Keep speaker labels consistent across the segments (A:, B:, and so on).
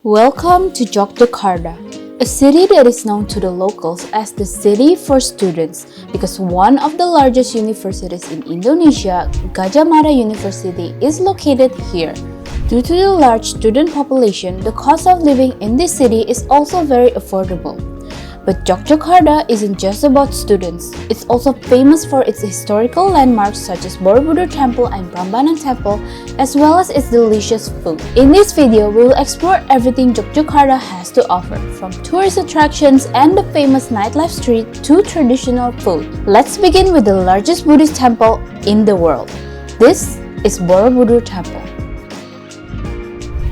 A: Welcome to Yogyakarta, a city that is known to the locals as the city for students because one of the largest universities in Indonesia, Gadjah Mada University, is located here. Due to the large student population, the cost of living in this city is also very affordable. But Yogyakarta isn't just about students. It's also famous for its historical landmarks such as Borobudur Temple and Prambanan Temple, as well as its delicious food. In this video, we will explore everything Yogyakarta has to offer, from tourist attractions and the famous nightlife street to traditional food. Let's begin with the largest Buddhist temple in the world. This is Borobudur Temple.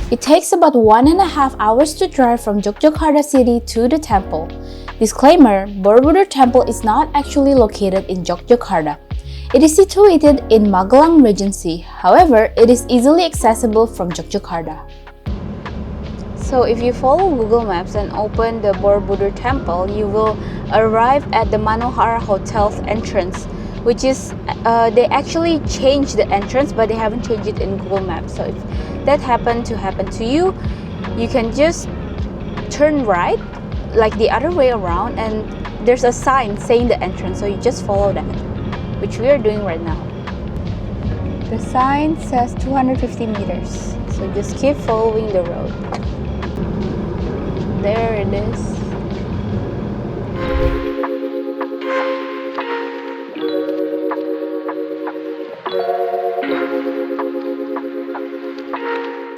A: It takes about 1.5 hours to drive from Yogyakarta city to the temple. Disclaimer, Borobudur Temple is not actually located in Yogyakarta. It is situated in Magelang Regency. However, it is easily accessible from Yogyakarta. So if you follow Google Maps and open the Borobudur Temple, you will arrive at the Manohara Hotel's entrance, which is, they actually changed the entrance, but they haven't changed it in Google Maps. So if that happen to you, you can just turn right, like the other way around, and there's a sign saying the entrance, so you just follow that, which we are doing right now. The sign says 250 meters, so just keep following the road. There it is.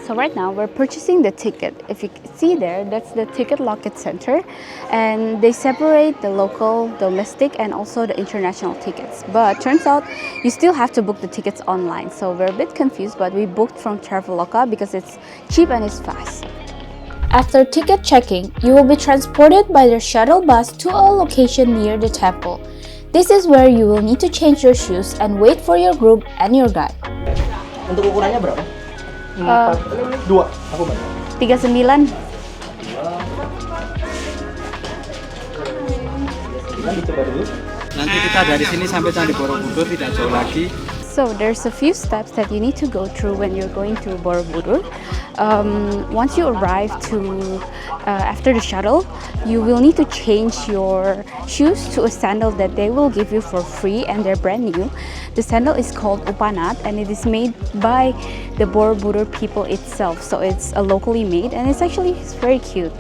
A: So right now we're purchasing the ticket. If you see there, that's the ticket locket center, and they separate the local, domestic, and also the international tickets. But turns out you still have to book the tickets online. So we're a bit confused, but we booked from Traveloka because it's cheap and it's fast. After ticket checking, you will be transported by the shuttle bus to a location near the temple. This is where you will need to change your shoes and wait for your group and your guide.
B: Untuk ukurannya berapa? 2, aku banyak.
A: 39.
B: Dicoba dulu. Nanti kita dari sini sampai Candi Borobudur tidak jauh lagi.
A: So there's a few steps that you need to go through when you're going to Borobudur. Once you arrive after the shuttle, you will need to change your shoes to a sandal that they will give you for free, and they're brand new. The sandal is called Upanat, and it is made by the Borobudur people itself. So it's locally made, and it's very cute.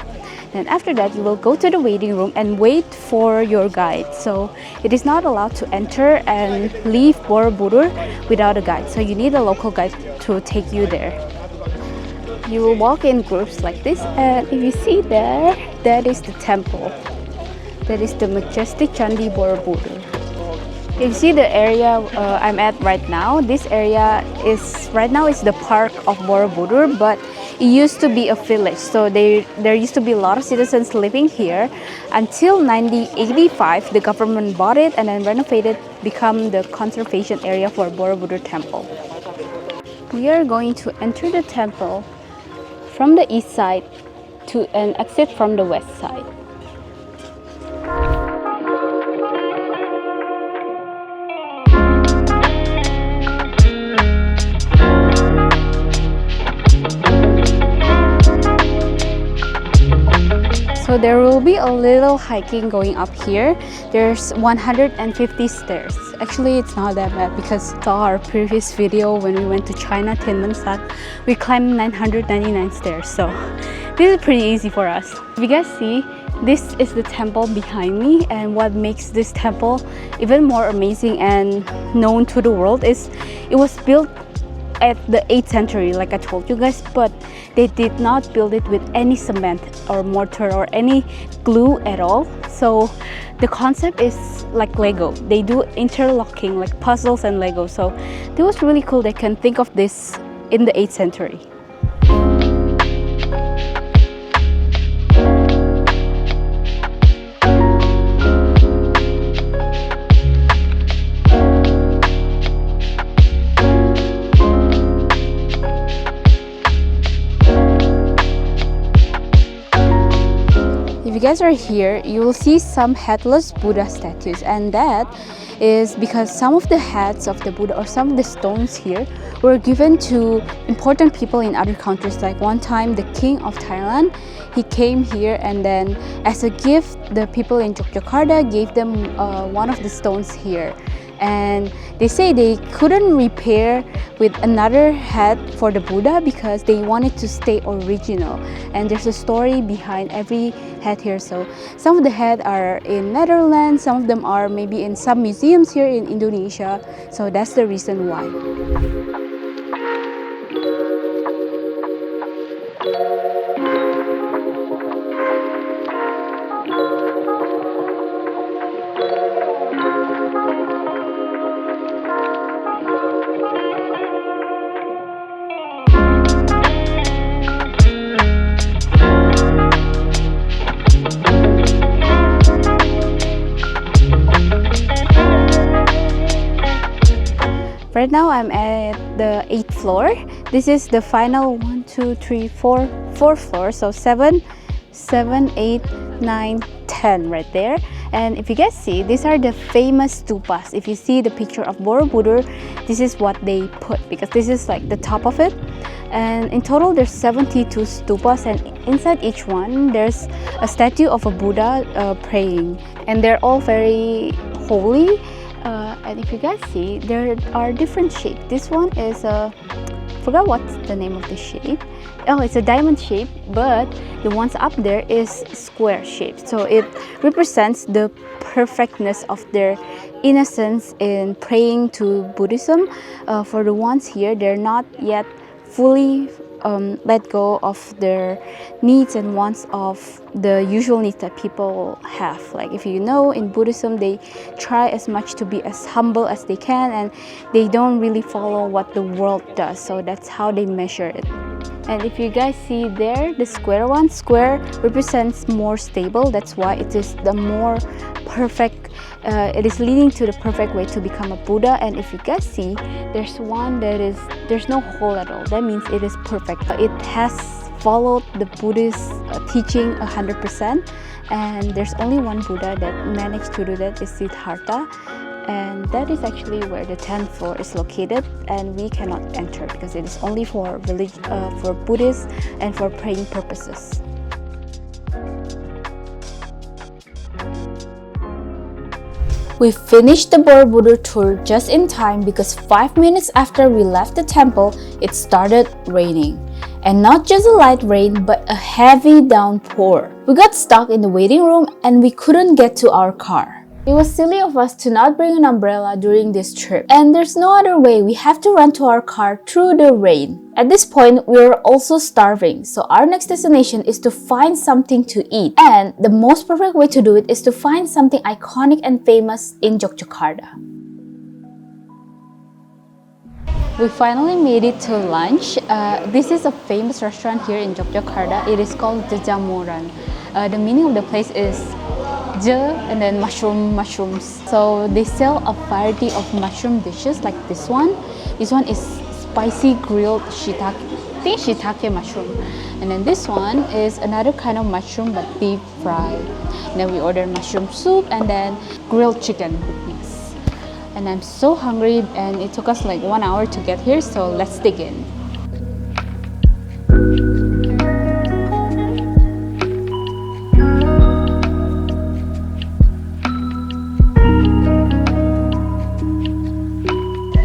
A: Then after that, you will go to the waiting room and wait for your guide. So it is not allowed to enter and leave Borobudur without a guide. So you need a local guide to take you there. You will walk in groups like this, and if you see there, that is the temple. That is the majestic Candi Borobudur. If you see the area I'm at right now, this area is the park of Borobudur, but it used to be a village. So there used to be a lot of citizens living here until 1985. The government bought it and then renovated, become the conservation area for Borobudur Temple. We are going to enter the temple from the east side and exit from the west side. So there will be a little hiking going up here. There's 150 stairs. Actually, it's not that bad because saw our previous video when we went to China, Tianmensan, we climbed 999 stairs. So this is pretty easy for us. If you guys see, this is the temple behind me, and what makes this temple even more amazing and known to the world is it was built at the 8th century, like I told you guys, but they did not build it with any cement or mortar or any glue at all. So the concept is like Lego. They do interlocking, like puzzles and Lego. So it was really cool they can think of this in the 8th century. If you guys are here, you will see some headless Buddha statues, and that is because some of the heads of the Buddha or some of the stones here were given to important people in other countries. Like one time the king of Thailand, he came here, and then as a gift the people in Yogyakarta gave them one of the stones here. And they say they couldn't repair with another head for the Buddha because they wanted to stay original. And there's a story behind every head here. So some of the heads are in Netherlands, some of them are maybe in some museums here in Indonesia. So that's the reason why. Right now I'm at the 8th floor. This is the final 4th floor. So 7, 8, 9, 10 right there. And if you guys see, these are the famous stupas. If you see the picture of Borobudur, this is what they put because this is like the top of it. And in total there's 72 stupas, and inside each one there's a statue of a Buddha praying, and they're all very holy. And if you guys see, there are different shapes. This one is forgot what's the name of the shape. Oh, it's a diamond shape, but the ones up there is square shape. So it represents the perfectness of their innocence in praying to Buddhism. For the ones here, they're not yet fully let go of their needs and wants of the usual needs that people have. Like if you know, in Buddhism they try as much to be as humble as they can, and they don't really follow what the world does. So that's how they measure it. And if you guys see there, the square one, square represents more stable. That's why it is the more perfect. It is leading to the perfect way to become a Buddha. And if you guys see, there's one that is, there's no hole at all. That means it is perfect. It has followed the Buddhist teaching 100%. And there's only one Buddha that managed to do that, is Siddhartha. And that is actually where the 10th floor is located, and we cannot enter because it is only for for Buddhists and for praying purposes. We finished the Borobudur tour just in time because 5 minutes after we left the temple, it started raining. And not just a light rain, but a heavy downpour. We got stuck in the waiting room and we couldn't get to our car. It was silly of us to not bring an umbrella during this trip. And there's no other way, we have to run to our car through the rain. At this point, we were also starving, so our next destination is to find something to eat. And the most perfect way to do it is to find something iconic and famous in Yogyakarta. We finally made it to lunch. This is a famous restaurant here in Yogyakarta. It is called Jajamoran. The meaning of the place is je and then mushrooms. So they sell a variety of mushroom dishes like this one. This one is spicy grilled shiitake. I think shiitake mushroom. And then this one is another kind of mushroom but deep fried. And then we ordered mushroom soup and then grilled chicken. Yes. And I'm so hungry, and it took us like 1 hour to get here, so let's dig in.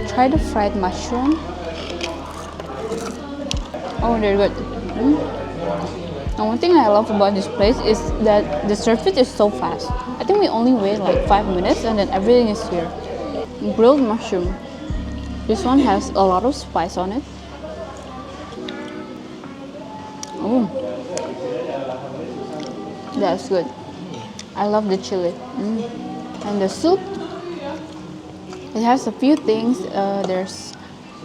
A: Try the fried mushroom. Oh, they're good. And one thing I love about this place is that the service is so fast. I think we only wait like 5 minutes and then everything is here. Grilled mushroom. This one has a lot of spice on it. Oh, that's good. I love the chili. And the soup, it has a few things. There's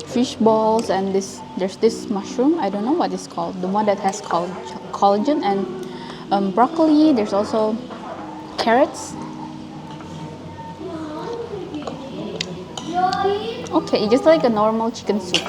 A: fish balls and there's this mushroom. I don't know what it's called. The one that has collagen and broccoli. There's also carrots. Okay, just like a normal chicken soup.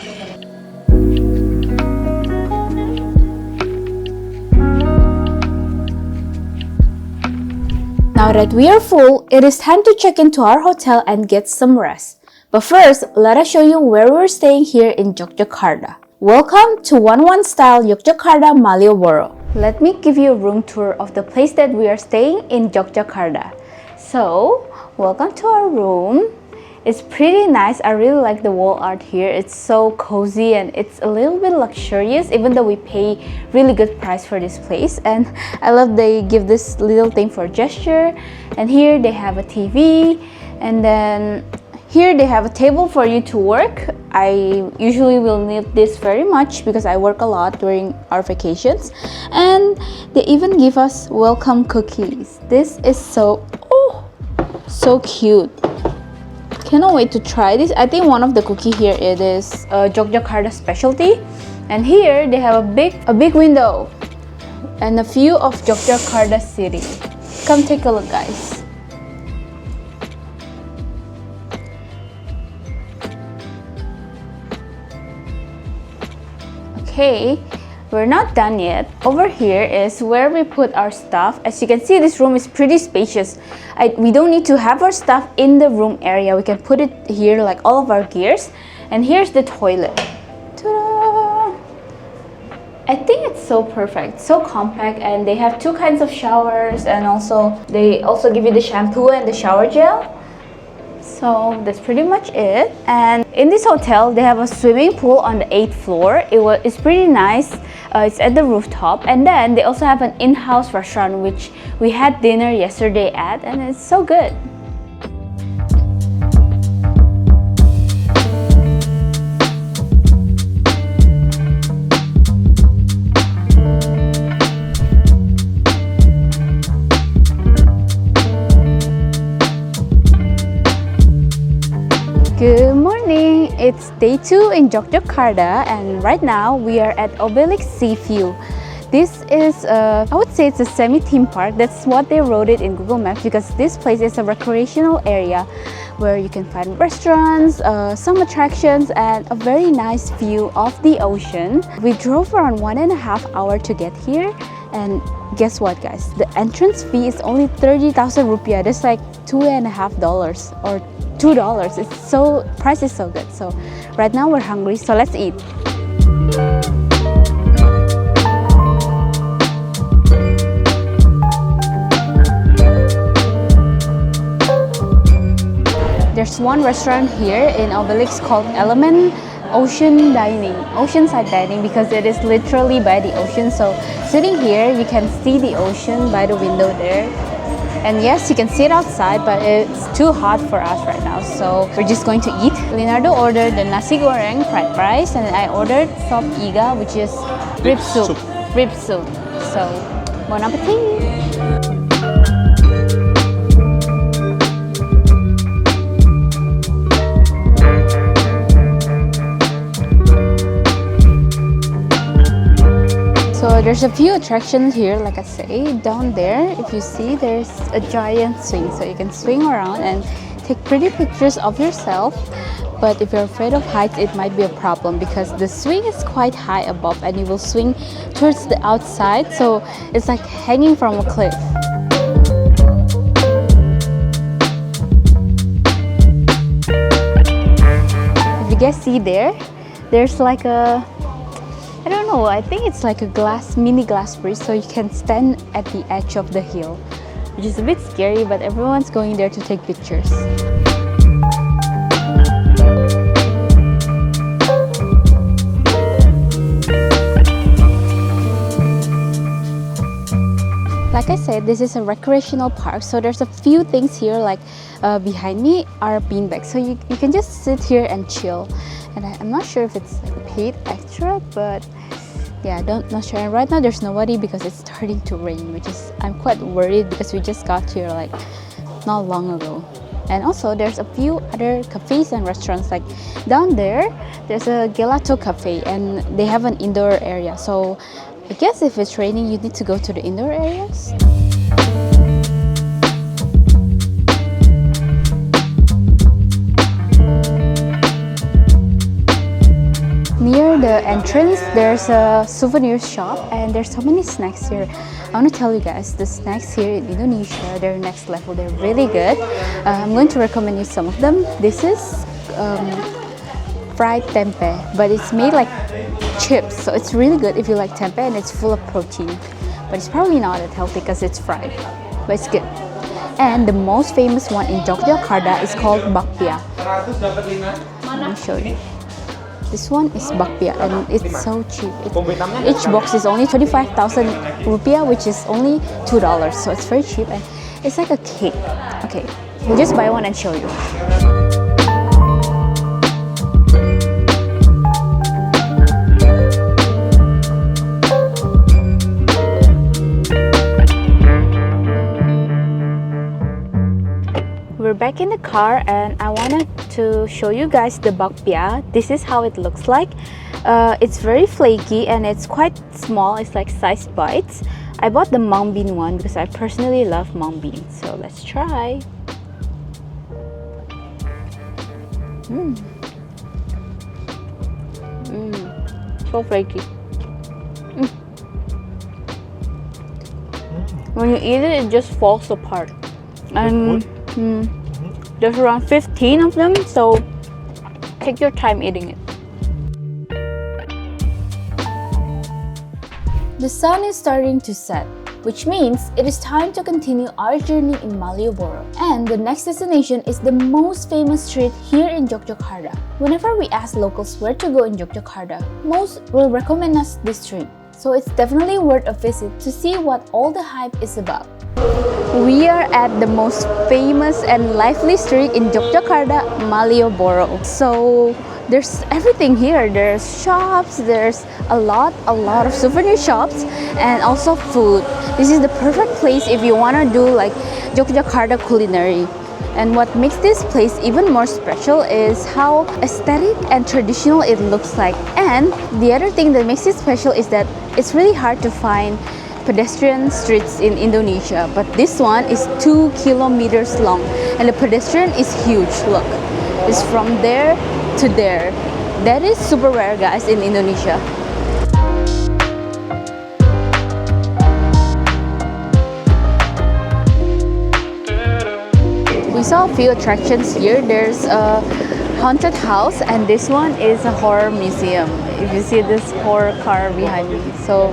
A: Now that we are full, it is time to check into our hotel and get some rest. But first, let us show you where we're staying here in Yogyakarta. Welcome to 1-1 style Yogyakarta Malioboro. Let me give you a room tour of the place that we are staying in Yogyakarta. So, welcome to our room. It's pretty nice. I really like the wall art here. It's so cozy and it's a little bit luxurious, even though we pay really good price for this place. And I love they give this little thing for gesture. And here they have a TV, and then here they have a table for you to work. I usually will need this very much because I work a lot during our vacations. And they even give us welcome cookies. This is so cute. Cannot wait to try this. I think one of the cookie here it is Yogyakarta specialty. And here they have a big window and a view of Yogyakarta city. Come take a look, guys. Okay, we're not done yet. Over here is where we put our stuff. As you can see, this room is pretty spacious. We don't need to have our stuff in the room area. We can put it here like all of our gears. And here's the toilet. Ta-da! I think it's so perfect, so compact, and they have two kinds of showers, and they also give you the shampoo and the shower gel. So that's pretty much it. And in this hotel, they have a swimming pool on the 8th floor. It's pretty nice. It's at the rooftop. And then they also have an in-house restaurant, which we had dinner yesterday at, and it's so good. Good morning! It's day 2 in Yogyakarta, and right now we are at Obelix Seaview. This is, I would say it's a semi-theme park. That's what they wrote it in Google Maps, because this place is a recreational area where you can find restaurants, some attractions, and a very nice view of the ocean. We drove around 1.5 hours to get here, and guess what, guys? The entrance fee is only 30,000 rupiah. That's like $2.50 or $2. It's so, price is so good. So right now we're hungry, so let's eat. There's one restaurant here in Obelix called Element Oceanside Dining, because it is literally by the ocean. So sitting here, you can see the ocean by the window there. And yes, you can sit outside, but it's too hot for us right now, so we're just going to eat. Leonardo ordered the nasi goreng fried rice, and I ordered sop iga, which is rib soup. So, bon appetit! So there's a few attractions here, like I say. Down there, if you see, there's a giant swing. So you can swing around and take pretty pictures of yourself. But if you're afraid of heights, it might be a problem, because the swing is quite high above and you will swing towards the outside. So it's like hanging from a cliff. If you guys see there, there's like a, I don't know, I think it's like a mini glass bridge, so you can stand at the edge of the hill, which is a bit scary, but everyone's going there to take pictures. Like I said, this is a recreational park, so there's a few things here, like behind me are beanbags, so you can just sit here and chill. And I'm not sure if it's paid extra, but yeah, not sure. And right now there's nobody because it's starting to rain, which is, I'm quite worried because we just got here like not long ago. And also there's a few other cafes and restaurants, like down there there's a gelato cafe and they have an indoor area. So I guess if it's raining, you need to go to the indoor areas. near the entrance, there's a souvenir shop and there's so many snacks here. I want to tell you guys, the snacks here in Indonesia, they're next level. They're really good. I'm going to recommend you some of them. This is fried tempeh, but it's made like chips, so it's really good if you like tempeh, and it's full of protein. But it's probably not that healthy because it's fried, but it's good. And the most famous one in Yogyakarta is called bakpia. Let me show you. This one is bakpia and it's so cheap. Each box is only 25,000 rupiah, which is only $2. So it's very cheap and it's like a cake. Okay, we'll just buy one and show you. We're back in the car and I wanted to show you guys the bakpia. This is how it looks like. It's very flaky and it's quite small. It's like sized bites. I bought the mung bean one because I personally love mung bean. So let's try. So flaky. When you eat it, it just falls apart. And there's around 15 of them, so take your time eating it. The sun is starting to set, which means it is time to continue our journey in Malioboro. And the next destination is the most famous street here in Yogyakarta. Whenever we ask locals where to go in Yogyakarta, most will recommend us this street. So it's definitely worth a visit to see what all the hype is about. We are at the most famous and lively street in Yogyakarta, Malioboro. So there's everything here. There's shops, there's a lot of souvenir shops and also food. This is the perfect place if you want to do like Yogyakarta culinary. And what makes this place even more special is how aesthetic and traditional it looks like. And the other thing that makes it special is that it's really hard to find pedestrian streets in Indonesia, but this one is 2 kilometers long and the pedestrian is huge. Look, it's from there to there. That is super rare, guys, in Indonesia. We saw a few attractions here. There's a haunted house and this one is a horror museum. If you see this horror car behind me. So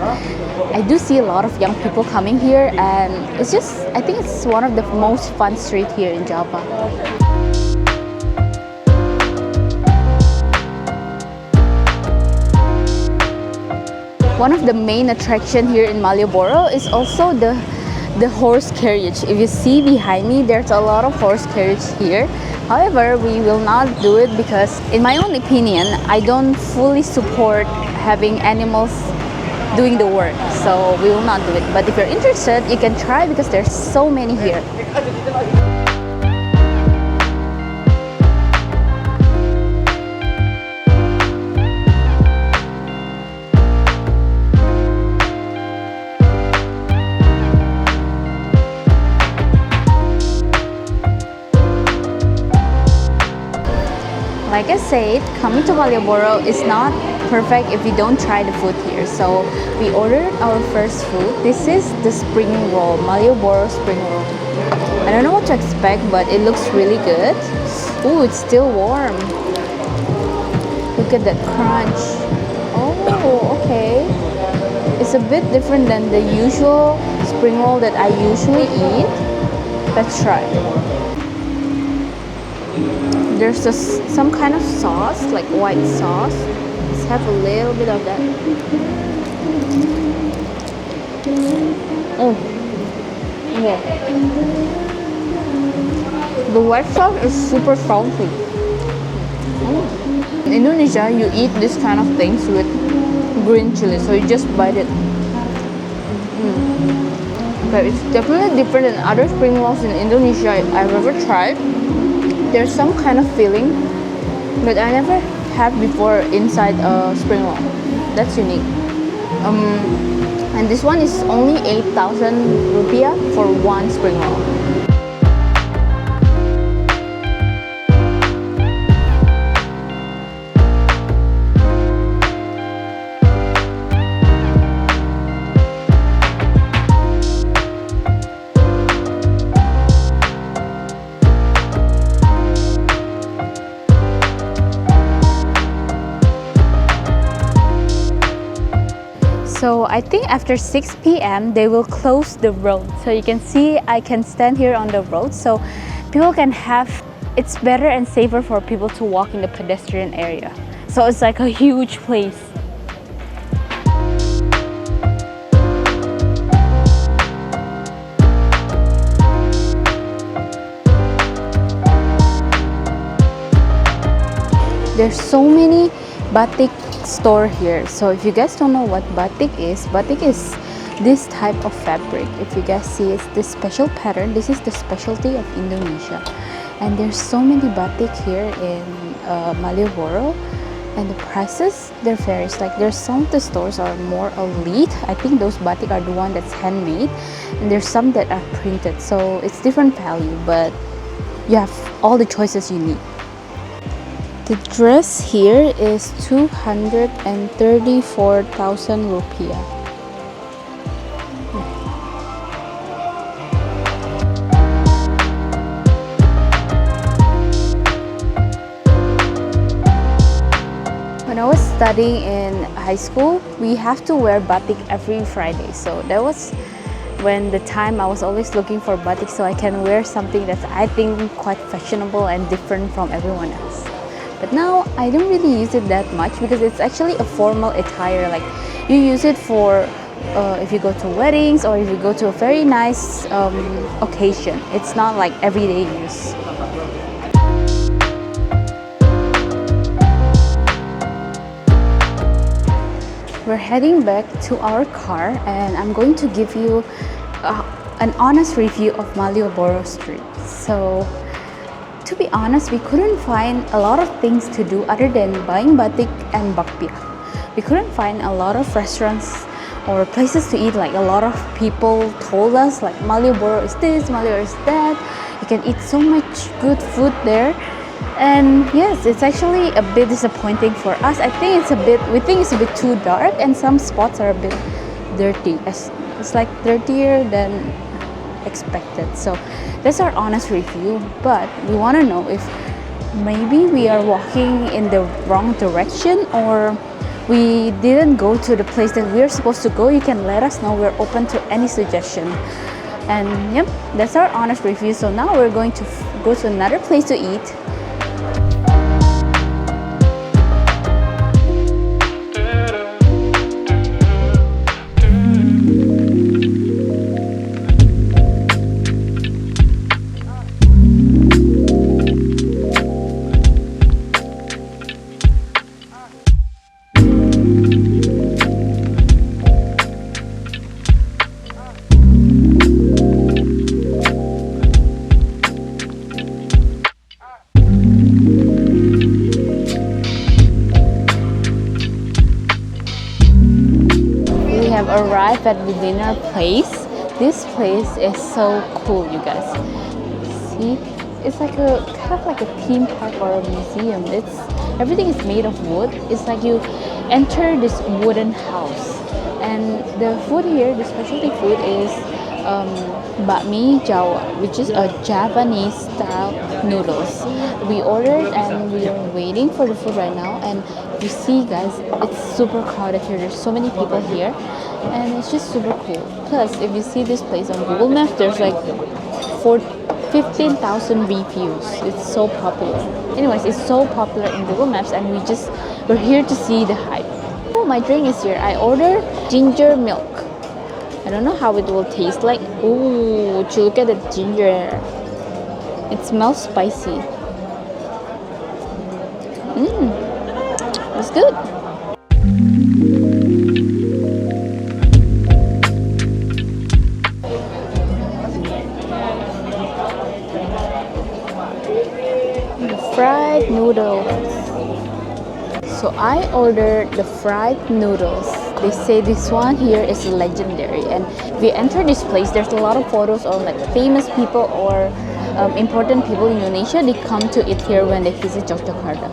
A: I do see a lot of young people coming here and it's just, I think it's one of the most fun streets here in Java. One of the main attractions here in Malioboro is also the horse carriage. If you see behind me, there's a lot of horse carriage here. However, we will not do it because, in my own opinion, I don't fully support having animals doing the work. So we will not do it. But if you're interested, you can try because there's so many here. Like I said, coming to Malioboro is not perfect if you don't try the food here. So we ordered our first food. This is the spring roll, Malioboro spring roll. I don't know what to expect, but it looks really good. Ooh, it's still warm. Look at that crunch. Oh, okay. It's a bit different than the usual spring roll that I usually eat. Let's try. There's some kind of sauce, like white sauce. Let's have a little bit of that. Yeah. The white sauce is super salty. In Indonesia, you eat this kind of things with green chili, so you just bite it. Okay, it's definitely different than other spring rolls in Indonesia I've ever tried. There's some kind of feeling that I never had before inside a spring roll. That's unique. And this one is only 8,000 rupiah for one spring roll. I think after 6 p.m. they will close the road. So you can see I can stand here on the road, so people can have, it's better and safer for people to walk in the pedestrian area. So it's like a huge place. There's so many batik store here. So if you guys don't know what batik is this type of fabric. If you guys see, it's this special pattern. This is the specialty of Indonesia. And there's so many batik here in Malioboro. And the prices, they're varies. Like there's some of the stores are more elite. I think those batik are the one that's handmade. And there's some that are printed. So it's different value, but you have all the choices you need. The dress here is 234,000 rupiah. When I was studying in high school, we have to wear batik every Friday. So that was when the time I was always looking for batik so I can wear something that's I think quite fashionable and different from everyone else. But now I don't really use it that much because it's actually a formal attire. Like you use it for if you go to weddings or if you go to a very nice occasion. It's not like everyday use. We're heading back to our car and I'm going to give you an honest review of Malioboro Street. So to be honest, we couldn't find a lot of things to do other than buying batik and bakpia. We couldn't find a lot of restaurants or places to eat. Like a lot of people told us like Malioboro is this, Malioboro is that. You can eat so much good food there. And yes, it's actually a bit disappointing for us. I think we think it's a bit too dark and some spots are a bit dirty. It's like dirtier than expected. So that's our honest review, but we want to know if maybe we are walking in the wrong direction or we didn't go to the place that we're supposed to go. You can let us know. We're open to any suggestion. And yep, that's our honest review. So now we're going to go to another place to eat. Arrived at the dinner place. This place is so cool, you guys. See, it's like a kind of like a theme park or a museum. Everything is made of wood. It's like you enter this wooden house, and the food here, the specialty food is Bakmi Jowo, which is a Japanese style noodles. We ordered and we are waiting for the food right now. And you see, guys, it's super crowded here. There's so many people here. And it's just super cool. Plus, if you see this place on Google Maps, there's like 15,000 reviews. It's so popular. Anyways, it's so popular in Google Maps, and we're here to see the hype. Oh, my drink is here. I ordered ginger milk. I don't know how it will taste like. Ooh, would you look at the ginger? It smells spicy. It's good. Fried noodles. So I ordered the fried noodles. They say this one here is legendary, and if you enter this place, there's a lot of photos of like famous people or important people in Indonesia. They come to eat here when they visit Yogyakarta.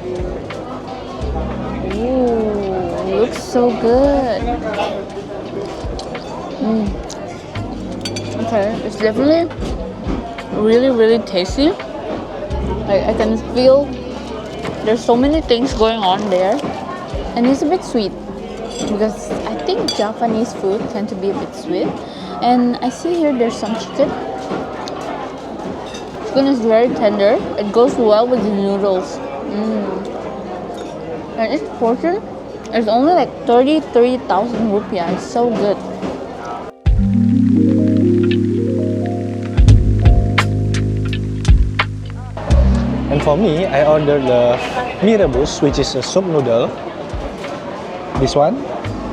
A: Ooh, looks so good. Okay, it's definitely really tasty. I can feel there's so many things going on there, and it's a bit sweet because I think Japanese food tend to be a bit sweet. And I see here there's some chicken. Chicken is very tender. It goes well with the noodles. And each portion is only like 33,000 rupiah. It's so good.
C: And for me, I ordered the mie rebus, which is a soup noodle. This one.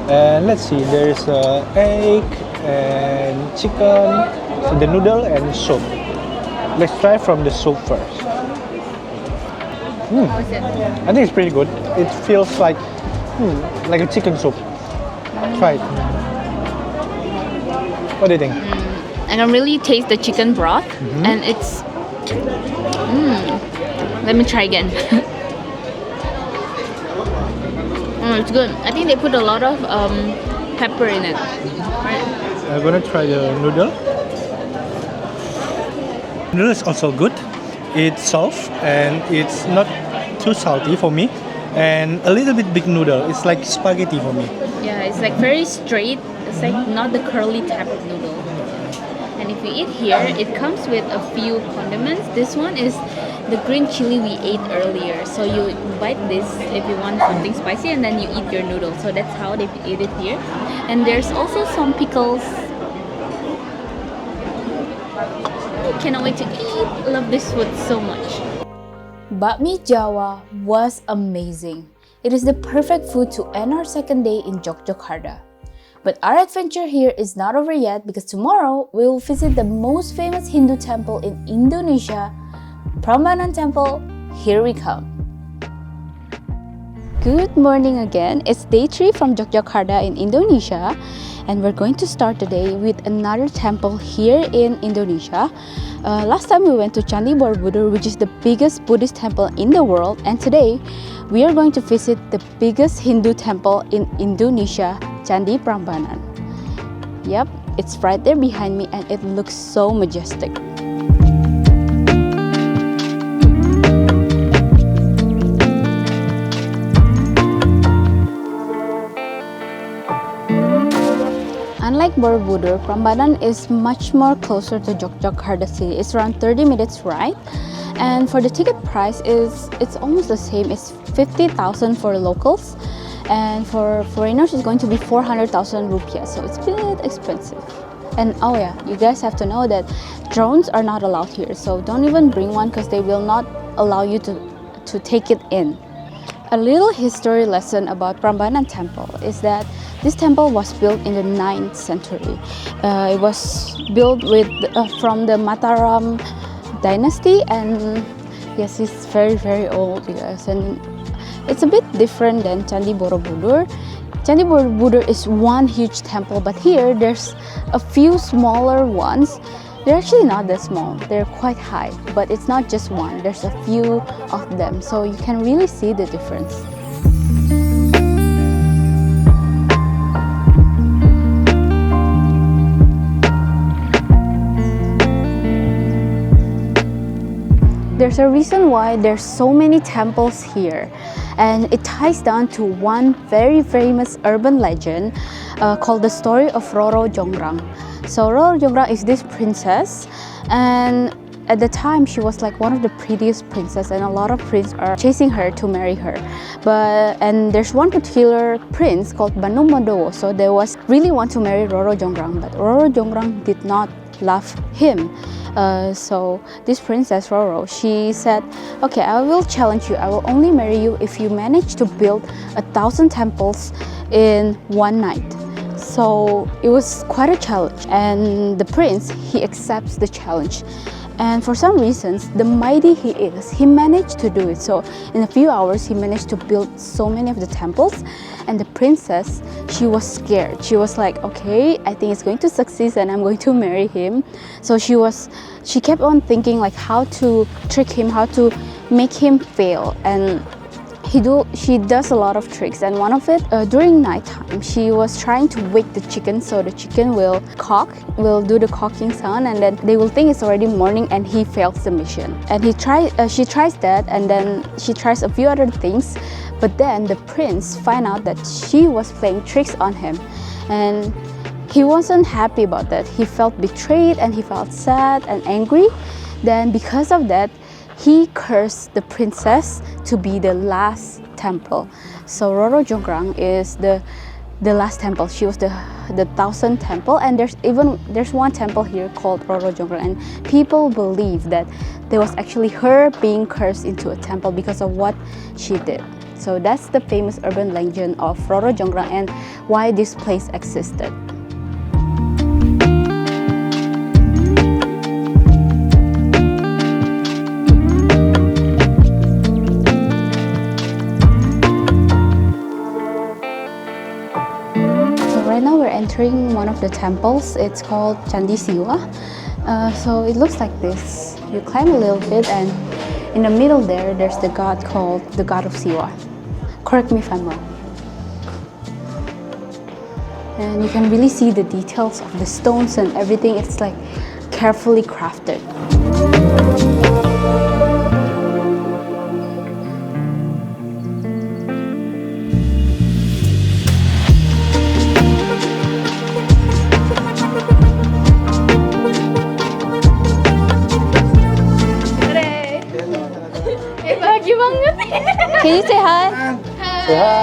C: And let's see, there's egg and chicken, the noodle and soup. Let's try from the soup first. I think it's pretty good. It feels like a chicken soup. Try it. What do you think?
A: I can really taste the chicken broth, and it's. Let me try again. It's good. I think they put a lot of pepper in it. Right?
C: I'm gonna try the noodle. Noodle is also good. It's soft and it's not too salty for me. And a little bit big noodle. It's like spaghetti for me.
A: Yeah, it's like very straight. It's like not the curly type of noodle. And if you eat here, it comes with a few condiments. This one is the green chili we ate earlier. So you bite this if you want something spicy, and then you eat your noodle. So that's how they eat it here. And there's also some pickles. I cannot wait to eat. I love this food so much. Bakmi Jawa was amazing. It is the perfect food to end our second day in Yogyakarta. But our adventure here is not over yet, because tomorrow we will visit the most famous Hindu temple in Indonesia, Prambanan Temple. Here we come. Good morning again. It's day 3 from Yogyakarta in Indonesia, and we're going to start the day with another temple here in Indonesia. Last time we went to Candi Borobudur, which is the biggest Buddhist temple in the world, and today we are going to visit the biggest Hindu temple in Indonesia, Candi Prambanan. Yep, it's right there behind me and it looks so majestic. Unlike Borobudur, Prambanan is much more closer to Yogyakarta city. It's around 30 minutes ride. And for the ticket price, it's almost the same. It's 50,000 for locals. And for foreigners, it's going to be 400,000 rupiah, so it's a bit expensive. And oh yeah, you guys have to know that drones are not allowed here, so don't even bring one because they will not allow you to take it in. A little history lesson about Prambanan Temple is that this temple was built in the 9th century. It was built from the Mataram dynasty, and yes, it's very, very old, you guys. And it's a bit different than Candi Borobudur. Candi Borobudur is one huge temple, but here there's a few smaller ones. They're actually not that small. They're quite high, but it's not just one. There's a few of them, so you can really see the difference. There's a reason why there's so many temples here, and it ties down to one very famous urban legend called the story of Roro Jonggrang. So Roro Jonggrang is this princess, and at the time she was like one of the prettiest princesses, and a lot of princes are chasing her to marry her. And there's one particular prince called Banu Modowo, so they was really want to marry Roro Jonggrang, but Roro Jonggrang did not love him. So this princess Roro, she said, okay, I will challenge you. I will only marry you if you manage to build 1,000 temples in one night. So it was quite a challenge, and the prince, he accepts the challenge. And for some reasons, the mighty he is, he managed to do it. So in a few hours, he managed to build so many of the temples. And the princess, she was scared. She was like, okay, I think it's going to succeed and I'm going to marry him. So she kept on thinking like how to trick him, how to make him fail. And she does a lot of tricks, and one of it during nighttime she was trying to wake the chicken so the chicken will do the cocking sound, and then they will think it's already morning and he fails the mission. And she tries that, and then she tries a few other things, but then the prince find out that she was playing tricks on him, and he wasn't happy about that. He felt betrayed and he felt sad and angry. Then because of that, he cursed the princess to be the last temple. So Roro Jonggrang is the last temple. She was the 1000th temple, and there's one temple here called Roro Jonggrang, and people believe that there was actually her being cursed into a temple because of what she did. So that's the famous urban legend of Roro Jonggrang and why this place existed. Right now we're entering one of the temples. It's called Candi Siwa. So it looks like this. You climb a little bit, and in the middle there's the god called the god of Siwa. Correct me if I'm wrong. And you can really see the details of the stones and everything. It's like carefully crafted. Can you say hi?
C: Say hi.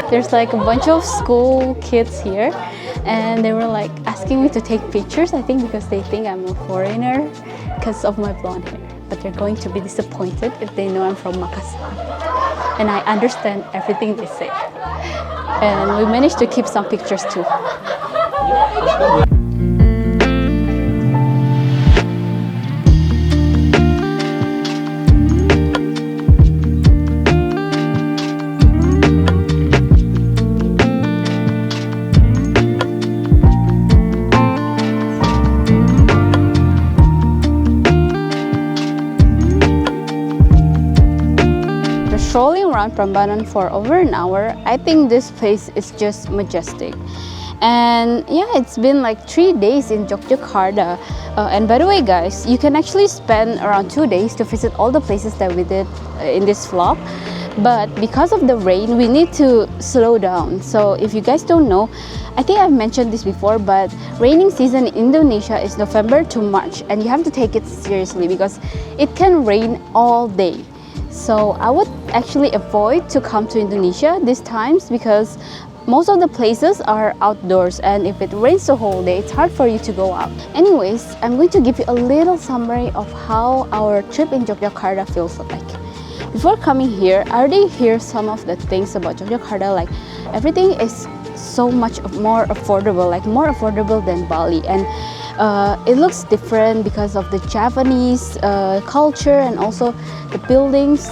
A: There's like a bunch of school kids here, and they were like asking me to take pictures, I think because they think I'm a foreigner because of my blonde hair. But they're going to be disappointed if they know I'm from Makassar. And I understand everything they say. And we managed to keep some pictures too. Strolling around Prambanan for over an hour, I think this place is just majestic. And yeah, it's been like 3 days in Yogyakarta. And by the way guys, you can actually spend around 2 days to visit all the places that we did in this vlog. But because of the rain, we need to slow down. So if you guys don't know, I think I've mentioned this before, but raining season in Indonesia is November to March, and you have to take it seriously because it can rain all day. So I would actually avoid to come to Indonesia these times because most of the places are outdoors, and if it rains the whole day, it's hard for you to go out. Anyways, I'm going to give you a little summary of how our trip in Yogyakarta feels like. Before coming here, I already hear some of the things about Yogyakarta, like everything is so much more affordable, like more affordable than Bali, and it looks different because of the Japanese culture and also the buildings.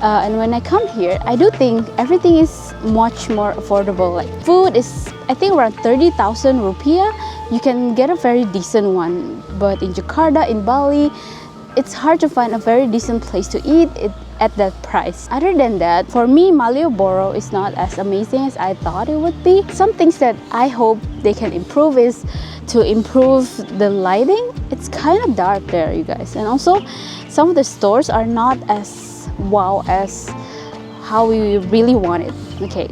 A: And when I come here, I do think everything is much more affordable. Like food is, I think, around 30,000 rupiah. You can get a very decent one. But in Jakarta, in Bali, it's hard to find a very decent place to eat at that price. Other than that, for me, Malioboro is not as amazing as I thought it would be. Some things that I hope they can improve is to improve the lighting. It's kind of dark there, you guys. And also, some of the stores are not as wow as how we really want it. Okay.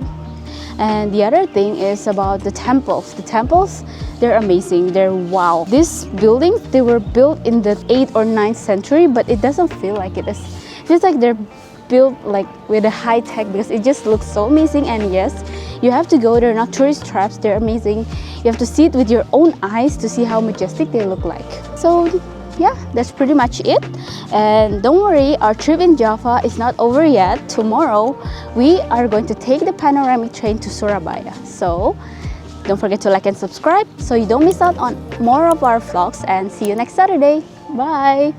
A: And the other thing is about the temples. The temples, they're amazing. They're wow. These buildings, they were built in the 8th or 9th century, but it doesn't feel like it. It feels like they're built like with a high tech because it just looks so amazing. And yes, you have to go. They're not tourist traps. They're amazing. You have to see it with your own eyes to see how majestic they look like. So yeah, that's pretty much it. And don't worry, our trip in Java is not over yet. Tomorrow, we are going to take the panoramic train to Surabaya. So don't forget to like and subscribe so you don't miss out on more of our vlogs, and see you next Saturday. Bye!